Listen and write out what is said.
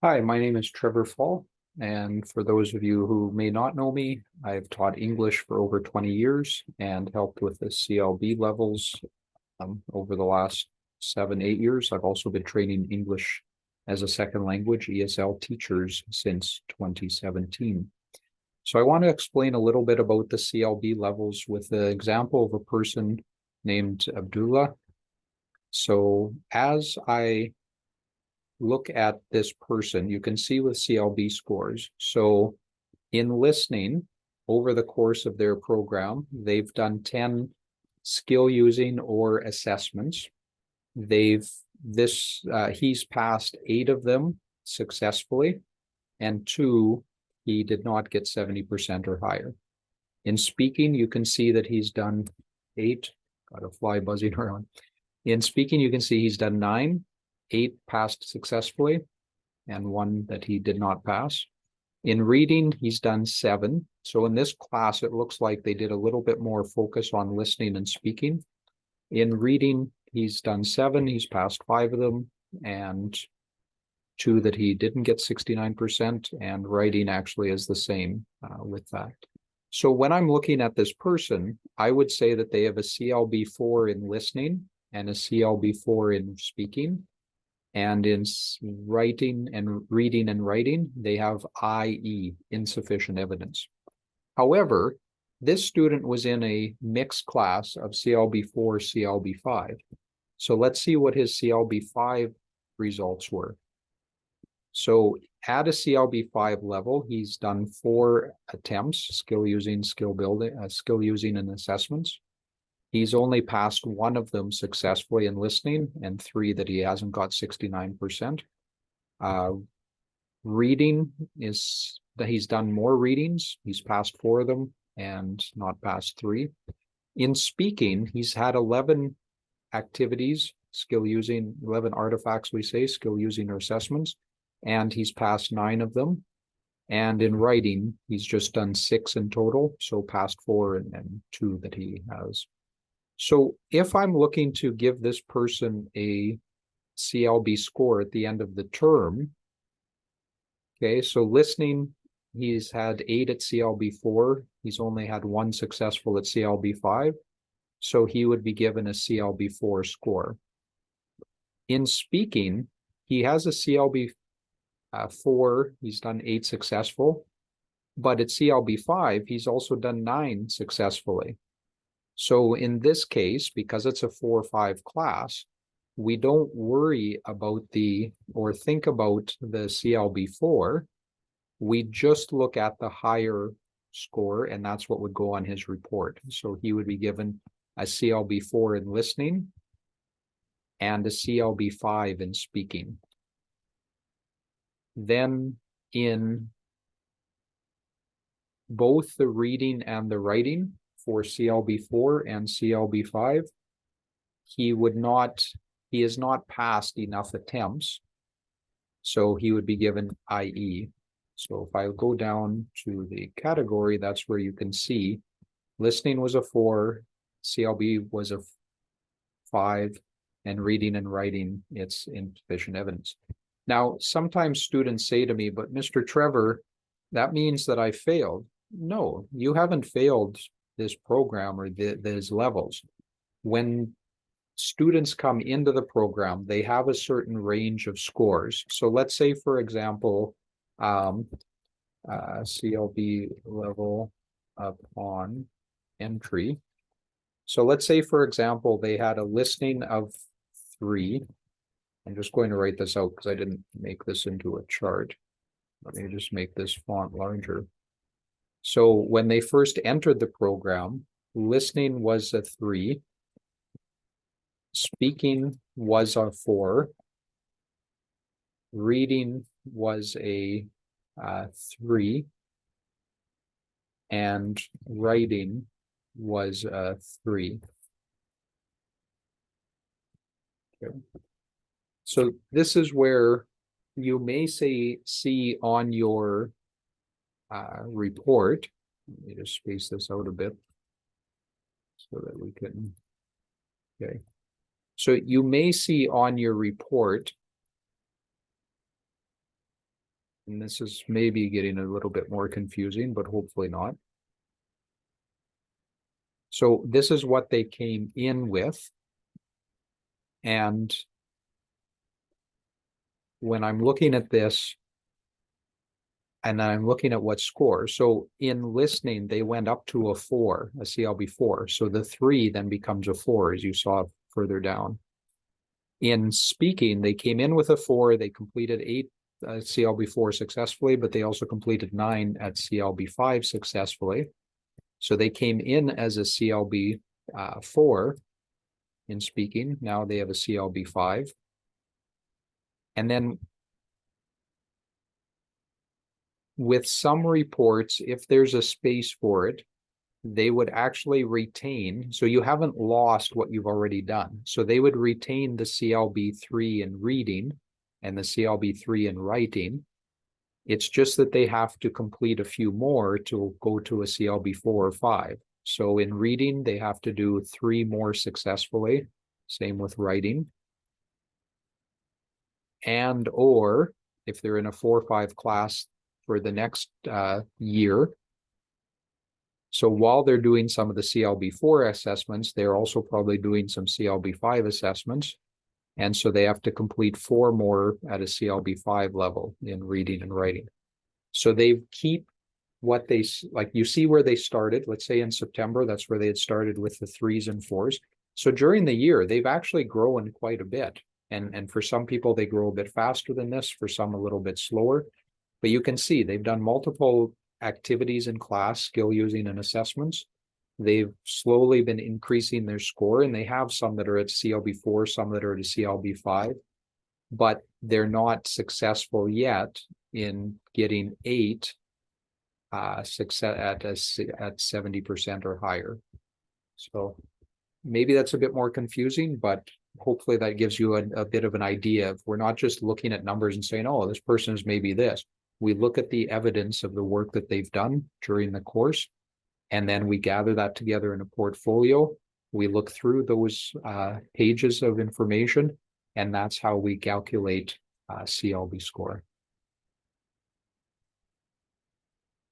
Hi, my name is Trevor Fall, and for those of you who may not know me, I've taught English for over 20 years and helped with the CLB levels over the last 7, 8 years. I've also been training English as a second language ESL teachers since 2017. So I want to explain a little bit about the CLB levels with the example of a person named Abdullah. So as I look at this person, you can see with CLB scores. So in listening, over the course of their program, they've done 10 skill using or assessments. He's passed 8 of them successfully, and 2 he did not get 70% or higher. In speaking, you can see that he's done 8. Got a fly buzzing around. In speaking, you can see he's done 9. 8 passed successfully, and 1 that he did not pass. In reading, he's done 7. So in this class, it looks like they did a little bit more focus on listening and speaking. In reading, he's done 7. He's passed 5 of them, and 2 that he didn't get 69%, and writing actually is the same with that. So when I'm looking at this person, I would say that they have a CLB 4 in listening and a CLB 4 in speaking. And in writing and reading and writing, they have IE, insufficient evidence. However, this student was in a mixed class of CLB 4, CLB 5. So let's see what his CLB 5 results were. So at a CLB 5 level, he's done 4 attempts, skill using, and assessments. He's only passed 1 of them successfully in listening, and 3 that he hasn't got 69%. Reading is that he's done more readings. He's passed 4 of them and not passed 3. In speaking, he's had 11 activities, 11 artifacts, skill using or assessments, and he's passed 9 of them. And in writing, he's just done 6 in total, so passed 4 and 2 that he has. So if I'm looking to give this person a CLB score at the end of the term, okay, so listening, he's had 8 at CLB 4. He's only had 1 successful at CLB 5. So he would be given a CLB 4 score. In speaking, he has a CLB 4. He's done 8 successful. But at CLB 5, he's also done 9 successfully. So in this case, because it's a 4-5 class, we don't worry about or think about the CLB 4. We just look at the higher score, and that's what would go on his report. So he would be given a CLB 4 in listening and a CLB 5 in speaking. Then in both the reading and the writing, for CLB 4 and CLB 5, he has not passed enough attempts, so he would be given IE. So if I go down to the category, that's where you can see listening was a 4, CLB was a 5, and reading and writing, it's insufficient evidence. Now, sometimes students say to me, but Mr. Trevor, that means that I failed. No, you haven't failed this program or these levels. When students come into the program, they have a certain range of scores. So let's say, for example, CLB level upon entry. So let's say, for example, they had a listening of 3. I'm just going to write this out because I didn't make this into a chart. Let me just make this font larger. So when they first entered the program, listening was a 3, speaking was a 4, reading was a 3, and writing was a 3. Okay. So this is where you may see on your report. Let me just space this out a bit so that we can, okay. So you may see on your report And this is maybe getting a little bit more confusing, but hopefully not. So this is what they came in with. And when I'm looking at this, and I'm looking at what score. So in listening, they went up to a 4, a CLB 4. So the 3 then becomes a 4, as you saw further down. In speaking, they came in with a 4. They completed 8 CLB 4 successfully, but they also completed 9 at CLB 5 successfully. So they came in as a CLB 4 in speaking. Now they have a CLB 5. And then with some reports, if there's a space for it, they would actually retain. So you haven't lost what you've already done. So they would retain the CLB 3 in reading and the CLB 3 in writing. It's just that they have to complete a few more to go to a CLB 4 or 5. So in reading, they have to do 3 more successfully. Same with writing. And or if they're in a 4 or 5 class for the next year. So while they're doing some of the CLB 4 assessments, they're also probably doing some CLB 5 assessments. And so they have to complete 4 more at a CLB 5 level in reading and writing. So they keep what they, like you see where they started, let's say in September, that's where they had started with the 3s and 4s. So during the year, they've actually grown quite a bit. And for some people, they grow a bit faster than this, for some a little bit slower. But you can see they've done multiple activities in class, skill using and assessments. They've slowly been increasing their score, and they have some that are at CLB 4, some that are at a CLB 5, but they're not successful yet in getting 8 success at 70% or higher. So maybe that's a bit more confusing, but hopefully that gives you a bit of an idea of, we're not just looking at numbers and saying, oh, this person is maybe this. We look at the evidence of the work that they've done during the course, and then we gather that together in a portfolio. We look through those pages of information, and that's how we calculate CLB score.